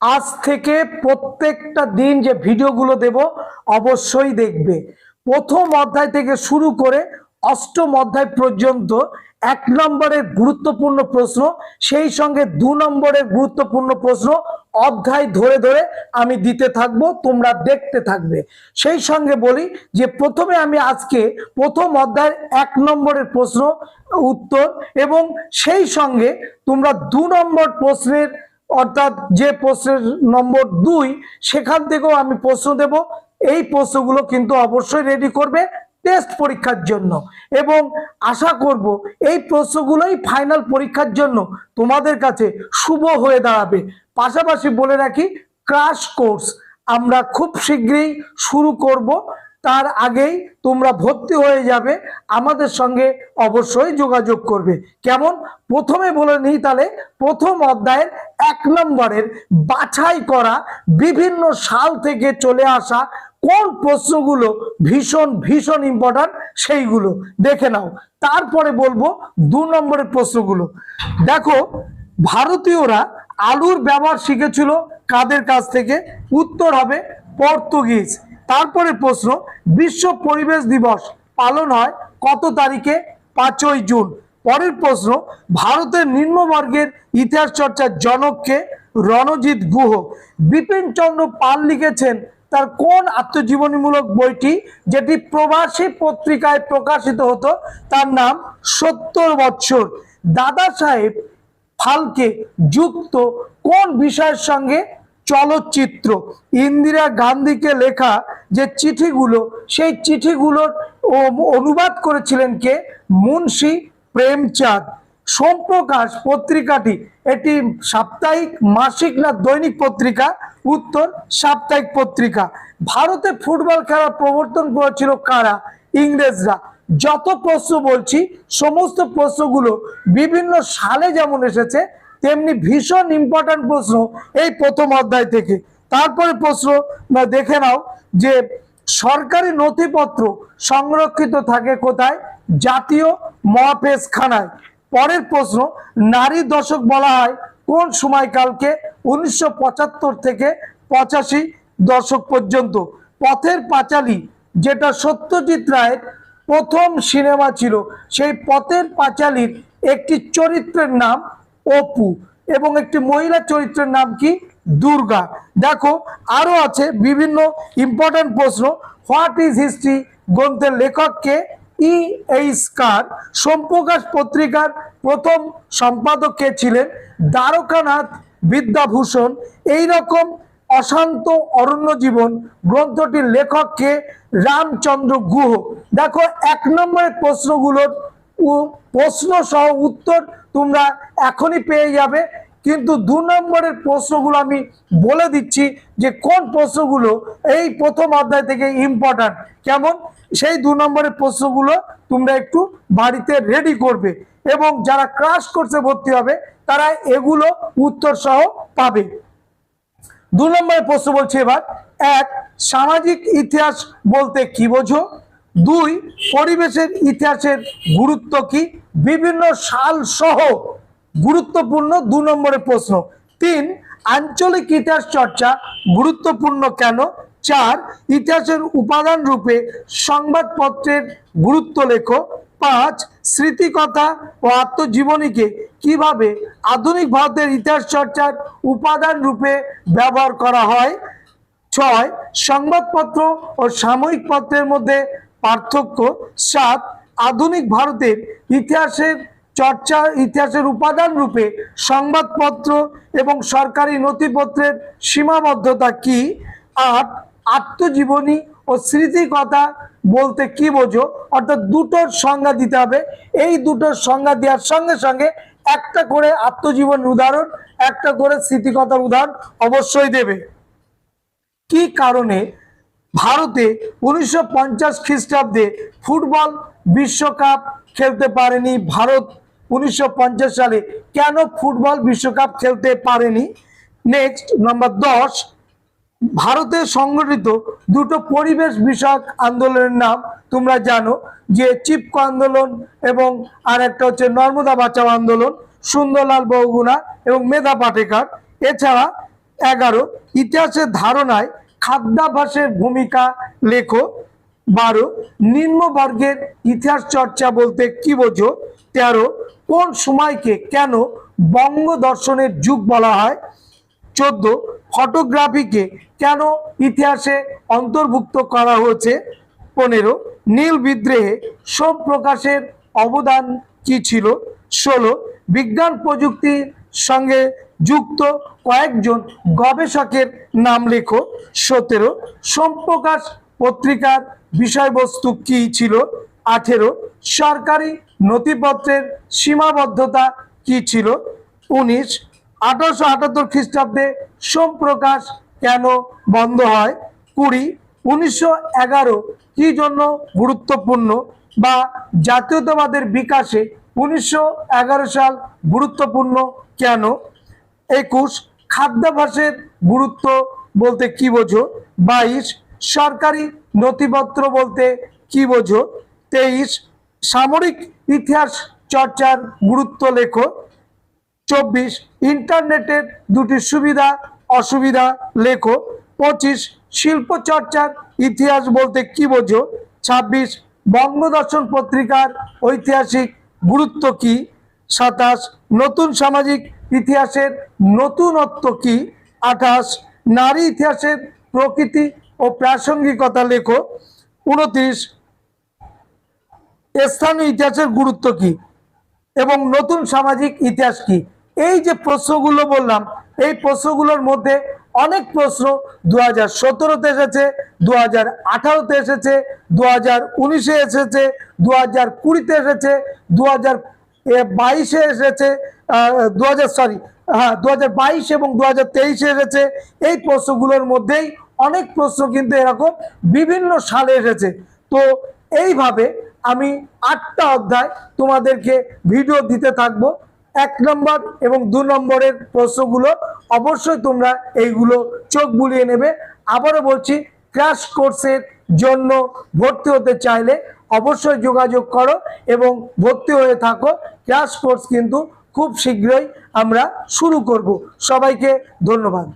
আজ থেকে প্রত্যেকটা দিন যে ভিডিওগুলো দেব অবশ্যই দেখবে। প্রথম অধ্যায় থেকে শুরু করে অষ্টম অধ্যায় পর্যন্ত 1 নম্বরের গুরুত্বপূর্ণ প্রশ্ন, সেই সঙ্গে 2 নম্বরের গুরুত্বপূর্ণ প্রশ্ন অধ্যায় ধরে ধরে আমি দিতে থাকবো, তোমরা দেখতে থাকবে। সেই সঙ্গে বলি যে প্রথমে আমি আজকে প্রথম অধ্যায়ের 1 নম্বরের প্রশ্ন উত্তর এবং সেই সঙ্গে তোমরা 2 নম্বর প্রশ্নের অর্থাৎ যে প্রশ্নের নম্বর 2 সেখান থেকেও আমি প্রশ্ন দেব। এই প্রশ্নগুলো কিন্তু অবশ্যই রেডি করবে টেস্ট পরীক্ষার জন্য এবং আশা করব এই প্রশ্নগুলোই ফাইনাল পরীক্ষার জন্য তোমাদের কাছে শুভ হয়ে দাঁড়াবে। পাশাপাশি বলে রাখি, ক্র্যাশ কোর্স আমরা খুব শীঘ্রই শুরু করব। তার আগেই তোমরা ভর্তি হয়ে যাবে, আমাদের সঙ্গে অবশ্যই যোগাযোগ করবে। কেমন, প্রথমে বলে নিই তাহলে প্রথম অধ্যায়ের 1 নম্বরের বাছাই করা বিভিন্ন সাল থেকে চলে আসা কোন প্রশ্নগুলো ভীষণ ভীষণ ইম্পর্টেন্ট সেইগুলো দেখে নাও। তারপরে বলবো 2 নম্বরের প্রশ্নগুলো। দেখো, ভারতীয়রা আলুর ব্যবহার শিখেছিল কাদের কাছ থেকে? উত্তর হবে পর্তুগিজ। তারপরে প্রশ্ন, বিশ্ব পরিবেশ দিবস পালন হয় কত তারিখে? 5ই জুন। পরের প্রশ্ন, ভারতের নিম্নবর্গের ইতিহাস চর্চার জনককে? রণজিৎ গুহ। বিপিন চন্দ্র পাল লিখেছেন তার কোন আত্মজীবনীমূলক বইটি যেটি প্রবাসী পত্রিকায় প্রকাশিত হতো? তার নাম 70 বৎসর। দাদা সাহেব ফালকে যুক্ত কোন বিষয়ের সঙ্গে? চলচ্চিত্র। ইন্দিরা গান্ধীকে লেখা যে চিঠিগুলো, সেই চিঠিগুলোর অনুবাদ করেছিলেন কে? মুন্সি প্রেমচাঁদ। সোমপ্রকাশ পত্রিকাটি এটি সাপ্তাহিক, মাসিক না দৈনিক পত্রিকা? উত্তর সাপ্তাহিক পত্রিকা। ভারতে ফুটবল খেলা প্রবর্তন করেছিল কারা? ইংরেজরা। যত প্রশ্ন বলছি সমস্ত প্রশ্নগুলো বিভিন্ন সালে যেমন এসেছে তেমনি ভীষণ ইম্পর্টেন্ট প্রশ্ন এই প্রথম অধ্যায় থেকে। তারপরে প্রশ্ন দেখে নাও যে সরকারি নথিপত্র সংরক্ষিত থাকে কোথায়? জাতীয় মহাপেশখানায়। পরের প্রশ্ন, নারী দশক বলা হয় কোন সময়কালকে? 1975 থেকে 85 দশক পর্যন্ত। পথের পাঁচালী যেটা সত্যজিৎ রায়ের প্রথম সিনেমা ছিল, সেই পথের পাঁচালীর একটি চরিত্রের নাম অপু এবং একটি মহিলা চরিত্রের নাম কি? দুর্গা। দেখো, আরো আছে বিভিন্ন ইম্পর্টেন্ট প্রশ্ন। হোয়াট ইজ হিস্ট্রি গ্রন্থের লেখককে? E.H. কার। সোমপ্রকাশ পত্রিকার প্রথম সম্পাদক কে ছিলেন? দ্বারকানাথ বিদ্যাভূষণ। এইরকম অশান্ত অরণ্য জীবন গ্রন্থটির লেখককে? রামচন্দ্র গুহ। দেখো, 1 নম্বরের প্রশ্নগুলোর প্রশ্ন সহ উত্তর তোমরা এখনই পেয়ে যাবে, কিন্তু 2 নম্বরের প্রশ্নগুলো আমি বলে দিচ্ছি যে কোন প্রশ্নগুলো এই প্রথম অধ্যায় থেকে ইম্পর্টেন্ট। কেমন, সেই 2 নম্বরের প্রশ্নগুলো তোমরা একটু বাড়িতে রেডি করবে এবং যারা ক্র্যাশ কোর্সে ভর্তি হবে তারা এগুলো উত্তর সহ পাবে। 2 নম্বরের প্রশ্ন বলছি এবার। 1, সামাজিক ইতিহাস বলতে কি বোঝো? 2, পরিবেশের ইতিহাসের গুরুত্ব কি? বিভিন্ন সাল সহ গুরুত্বপূর্ণ 2 নম্বরের প্রশ্ন। 3, আঞ্চলিক ইতিহাস চর্চা গুরুত্বপূর্ণ কেন? 4, ইতিহাসের উপাদান রূপে সংবাদপত্রের গুরুত্ব লেখো। 5, স্মৃতিকথা ও আত্মজীবনীকে কিভাবে আধুনিক ভারতের ইতিহাস চর্চার উপাদান রূপে ব্যবহার করা হয়। 6, সংবাদপত্র ও সাময়িক পত্রের মধ্যে পার্থক্য। 7, আধুনিক ভারতের ইতিহাসের চর্চা ইতিহাসের উপাদান রূপে সংবাদপত্র এবং সরকারি নথিপত্রের সীমাবদ্ধতা কি। 8, আত্মজীবনী ও স্মৃতিকথা বলতে কি বোঝো? অর্থাৎ দুটোর সংজ্ঞা দিতে হবে। এই দুটোর সংজ্ঞা দেওয়ার সঙ্গে সঙ্গে একটা করে আত্মজীবনের উদাহরণ, একটা করে স্মৃতিকথার উদাহরণ অবশ্যই দেবে। কি কারণে ভারতে 1950 খ্রিস্টাব্দে ফুটবল বিশ্বকাপ খেলতে পারেনি ভারত? 1950 সালে কেন ফুটবল বিশ্বকাপ খেলতে পারেনি? নেক্সট, নাম্বার 10, ভারতে সংগঠিত দুটো পরিবেশ বিষয়ক আন্দোলনের নাম তোমরা জানো, যে চিপকো আন্দোলন এবং আর একটা হচ্ছে নর্মদা বাঁচাও আন্দোলন, সুন্দরলাল বহুগুণা এবং মেধা পাটেকার। এছাড়া 11 ইতিহাসের ধারণায় খাদ্যাভ্যাসের ভূমিকা লেখো। 12 নিম্নবর্গের ইতিহাস চর্চা বলতে কি বোঝো। 13 কোন সময়কে কেন বঙ্গ দর্শনের যুগ বলা হয়। 14 ফটোগ্রাফিকে কেন ইতিহাসে অন্তর্ভুক্ত করা হয়েছে। 15 নীল বিদ্রোহে সোম প্রকাশের অবদান কি ছিল। 16 বিজ্ঞান প্রযুক্তির সঙ্গে যুক্ত কয়েকজন গবেষকের নাম লেখো। 17 সোমপ্রকাশ পত্রিকার বিষয়বস্তু কি ছিল। 18 সরকারি নথিপত্রের সীমাবদ্ধতা কি ছিল। 19 1878 খ্রিস্টাব্দে সোমপ্রকাশ কেন বন্ধ হয়। 20 1911 কি জন্য গুরুত্বপূর্ণ বা জাতীয়তাবাদের বিকাশে 1911 সাল গুরুত্বপূর্ণ কেন। 21 খাদ্যাভ্যাসের গুরুত্ব বলতে কি বোঝো। 22 সরকারি নথিপত্র বলতে কি বোঝো। 23 সামরিক ইতিহাস চর্চার গুরুত্ব লেখো। 24 ইন্টারনেটের দুটি সুবিধা অসুবিধা লেখো। 25 শিল্প চর্চার ইতিহাস বলতে কি বোঝো। 26 বঙ্গদর্শন পত্রিকার ঐতিহাসিক গুরুত্ব কি। 27 নতুন সামাজিক ইতিহাসের নতুনত্ব কি। 28 নারী ইতিহাসের প্রকৃতি ও প্রাসঙ্গিকতা লেখো। 29 স্থানীয় ইতিহাসের গুরুত্ব কি এবং নতুন সামাজিক ইতিহাস কি। এই যে প্রশ্নগুলো বললাম, এই প্রশ্নগুলোর মধ্যে অনেক প্রশ্ন 2017-তে এসেছে, 2018-তে এসেছে, 2019-এ এসেছে, 2020-তে এসেছে, 2022-এ এসেছে, 2022 এবং 2023-এ এসেছে। এই প্রশ্নগুলোর মধ্যেই অনেক প্রশ্ন কিন্তু এরকম বিভিন্ন সালে এসেছে। তো এইভাবে আমি 8টা অধ্যায় তোমাদেরকে ভিডিও দিতে থাকবো। 1 নম্বর এবং 2 নম্বরের প্রশ্নগুলো অবশ্যই তোমরা এইগুলো চোখ বুলিয়ে নেবে। আবারও বলছি, ক্র্যাশ কোর্সের জন্য ভর্তি হতে চাইলে অবশ্যই যোগাযোগ করো এবং ভর্তি হয়ে থাকো। ক্র্যাশ কোর্স কিন্তু খুব শীঘ্রই আমরা শুরু করব। সবাইকে ধন্যবাদ।